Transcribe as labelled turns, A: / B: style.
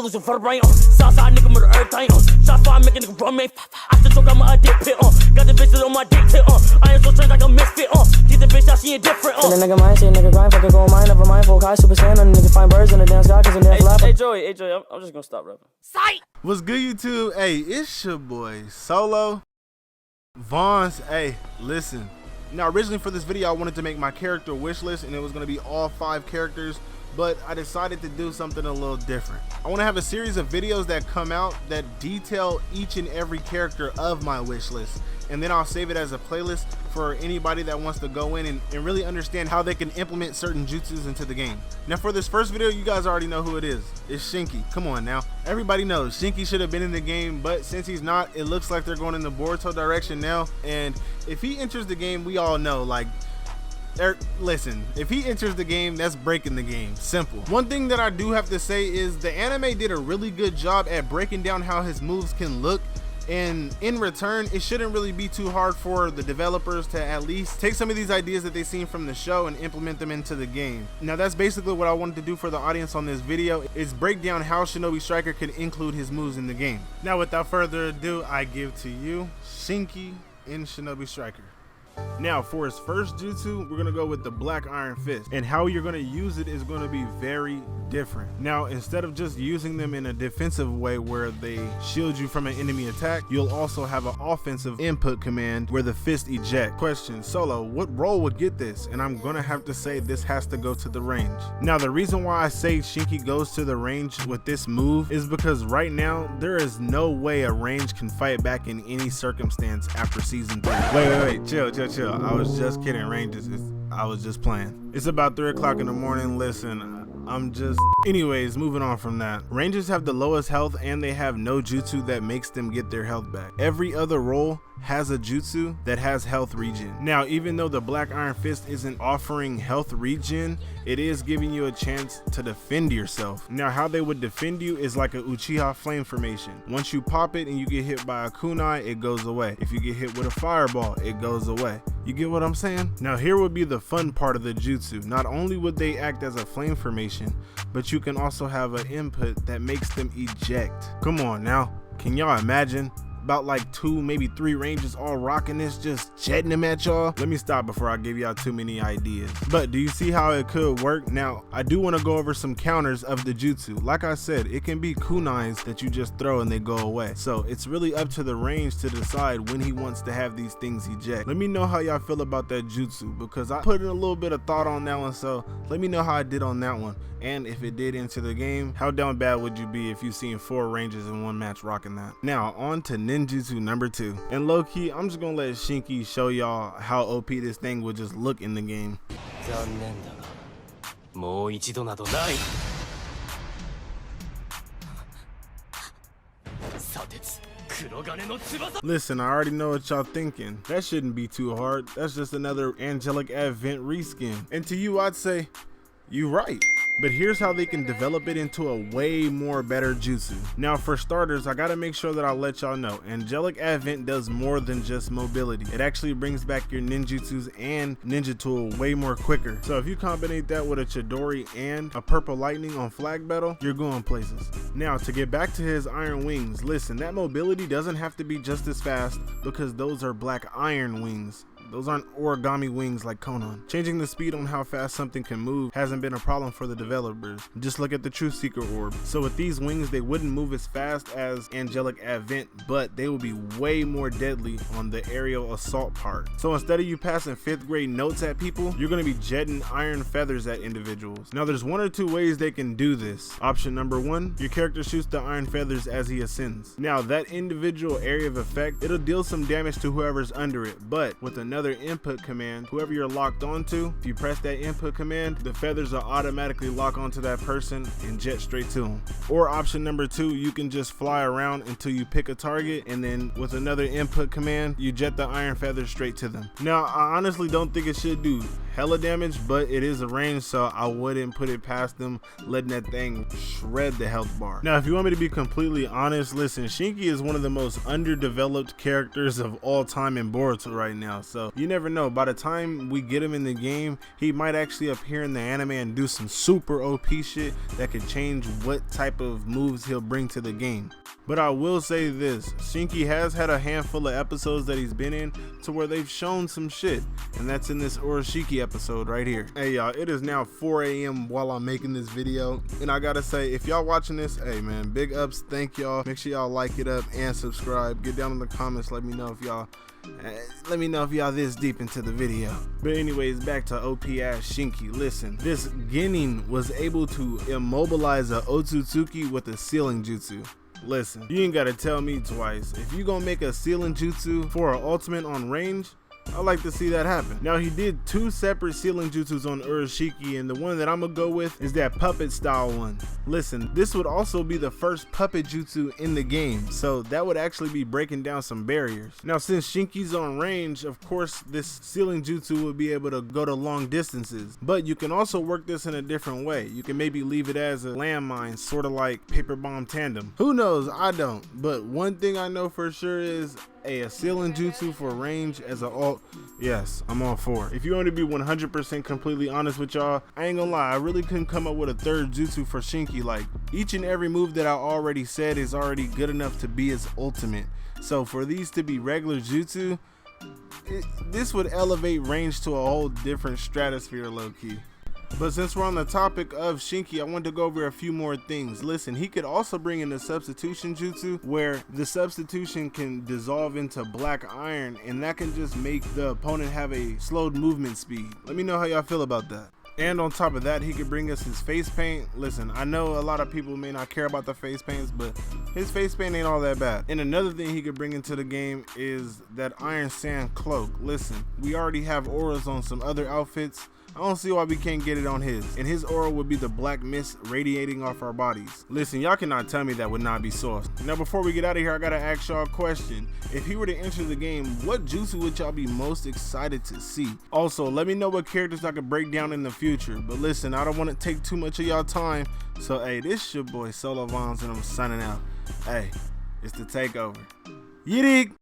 A: losing for the brain on. Southside nigga murder everything on. Shots fire, make a nigga run, man. I still choke out my dick pit on. Got the bitches on my dick tip on. I am so strange like a misfit on. Get the bitch out, she indifferent on.
B: The nigga mind, see a nigga grind, fucking gold mine, never mind, full high, super sand, and nigga find birds in the damn sky, cause the damn fly.
A: Hey Joey, I'm just gonna stop rapping.
C: Sight! What's good, YouTube? Hey, it's your boy Solo. Vonz, hey, listen. Now, originally for this video, I wanted to make my character wish list, and it was gonna be all 5 characters. But I decided to do something a little different. I want to have a series of videos that come out that detail each and every character of my wish list, and then I'll save it as a playlist for anybody that wants to go in and really understand how they can implement certain jutsus into the game. Now for this first video, you guys already know who it is. It's Shinki. Come on now. Everybody knows Shinki should have been in the game, but since he's not, it looks like they're going in the Boruto direction now. And if he enters the game, we all know, like, listen, if he enters the game, that's breaking the game. Simple. One thing that I do have to say is the anime did a really good job at breaking down how his moves can look, and in return, it shouldn't really be too hard for the developers to at least take some of these ideas that they've seen from the show and implement them into the game. Now that's basically what I wanted to do for the audience on this video, is break down how Shinobi Striker could include his moves in the game. Now without further ado, I give to you Shinki in Shinobi Striker. Now for his first jutsu, we're gonna go with the Black Iron Fist, and how you're gonna use it is gonna be very different. Now instead of just using them in a defensive way where they shield you from an enemy attack, you'll also have an offensive input command where the fist eject. Question: Solo, what role would get this? And I'm gonna have to say this has to go to the range. Now the reason why I say Shinki goes to the range with this move is because right now there is no way a range can fight back in any circumstance after season 3. Wait, chill. I was just kidding. Ranges, I was just playing. It's about 3 o'clock in the morning. Listen, anyways, moving on from that. Rangers have the lowest health, and they have no jutsu that makes them get their health back. Every other role has a jutsu that has health regen. Now, even though the Black Iron Fist isn't offering health regen, it is giving you a chance to defend yourself. Now, how they would defend you is like a Uchiha flame formation. Once you pop it and you get hit by a kunai, it goes away. If you get hit with a fireball, it goes away. You get what I'm saying? Now here would be the fun part of the jutsu. Not only would they act as a flame formation, but you can also have an input that makes them eject. Come on now, can y'all imagine about like 2, maybe 3 ranges all rocking this, just jetting them at y'all? Let me stop before I give y'all too many ideas. But do you see how it could work? Now I do want to go over some counters of the jutsu. Like I said, it can be kunais that you just throw and they go away. So it's really up to the range to decide when he wants to have these things eject. Let me know how y'all feel about that jutsu, because I put in a little bit of thought on that one. So let me know how I did on that one. And if it did enter the game, how down bad would you be if you seen 4 ranges in one match rocking that? Now on to ninjutsu number 2. And low key, I'm just gonna let Shinki show y'all how OP this thing would just look in the game. Listen, I already know what y'all thinking. That shouldn't be too hard. That's just another angelic advent reskin. And to you, I'd say, you right. But here's how they can develop it into a way more better jutsu. Now for starters, I gotta make sure that I let y'all know, Angelic Advent does more than just mobility. It actually brings back your ninjutsus and ninja tool way more quicker. So if you combine that with a Chidori and a purple lightning on flag battle, you're going places. Now to get back to his iron wings, listen, that mobility doesn't have to be just as fast because those are black iron wings. Those aren't origami wings like Conan. Changing the speed on how fast something can move hasn't been a problem for the developers. Just look at the Truth Seeker orb. So with these wings, they wouldn't move as fast as Angelic Advent, but they will be way more deadly on the aerial assault part. So instead of you passing 5th grade notes at people, you're gonna be jetting iron feathers at individuals. Now there's 1 or 2 ways they can do this. Option number 1, your character shoots the iron feathers as he ascends. Now that individual area of effect, it'll deal some damage to whoever's under it, but with another input command, whoever you're locked onto, if you press that input command, the feathers will automatically lock onto that person and jet straight to them. Or option number 2, you can just fly around until you pick a target, and then with another input command, you jet the iron feathers straight to them. Now I honestly don't think it should do hella damage, but it is a range, so I wouldn't put it past them letting that thing shred the health bar. Now, if you want me to be completely honest, listen, Shinki is one of the most underdeveloped characters of all time in Boruto right now, so you never know. By the time we get him in the game, he might actually appear in the anime and do some super OP shit that could change what type of moves he'll bring to the game. But I will say this, Shinki has had a handful of episodes that he's been in to where they've shown some shit, and that's in this Oroshiki episode right here. Hey y'all, it is now 4 a.m. while I'm making this video, and I gotta say, if y'all watching this, hey man, big ups, thank y'all. Make sure y'all like it up and subscribe. Get down in the comments, let me know if y'all this deep into the video. But anyways, back to OP ass Shinki. Listen, this Genin was able to immobilize a Otsutsuki with a sealing jutsu. Listen, you ain't gotta tell me twice. If you gonna make a sealing jutsu for an ultimate on range, I like to see that happen. Now, he did 2 separate sealing jutsus on Oroshiki, and the one that I'm gonna go with is that puppet style one. Listen, this would also be the first puppet jutsu in the game, so that would actually be breaking down some barriers. Now, since Shinki's on range, of course this sealing jutsu would be able to go to long distances, but you can also work this in a different way. You can maybe leave it as a landmine, sort of like paper bomb tandem. Who knows? I don't, but one thing I know for sure is a sealing jutsu for range as an alt, yes, I'm all for it. If you want to be 100% completely honest with y'all, I ain't gonna lie, I really couldn't come up with a third jutsu for Shinki. Like, each and every move that I already said is already good enough to be his ultimate. So for these to be regular jutsu, this would elevate range to a whole different stratosphere, low-key. But since we're on the topic of Shinki, I wanted to go over a few more things. Listen, he could also bring in the substitution jutsu, where the substitution can dissolve into black iron, and that can just make the opponent have a slowed movement speed. Let me know how y'all feel about that. And on top of that, he could bring us his face paint. Listen, I know a lot of people may not care about the face paints, but his face paint ain't all that bad. And another thing he could bring into the game is that Iron Sand cloak. Listen, we already have auras on some other outfits. I don't see why we can't get it on his. And his aura would be the black mist radiating off our bodies. Listen, y'all cannot tell me that would not be sauce. Now, before we get out of here, I gotta ask y'all a question. If he were to enter the game, what jutsu would y'all be most excited to see? Also, let me know what characters I could break down in the future. But listen, I don't want to take too much of y'all time. So, hey, this your boy Solo Vonz, and I'm signing out. Hey, it's the takeover. Yeetik!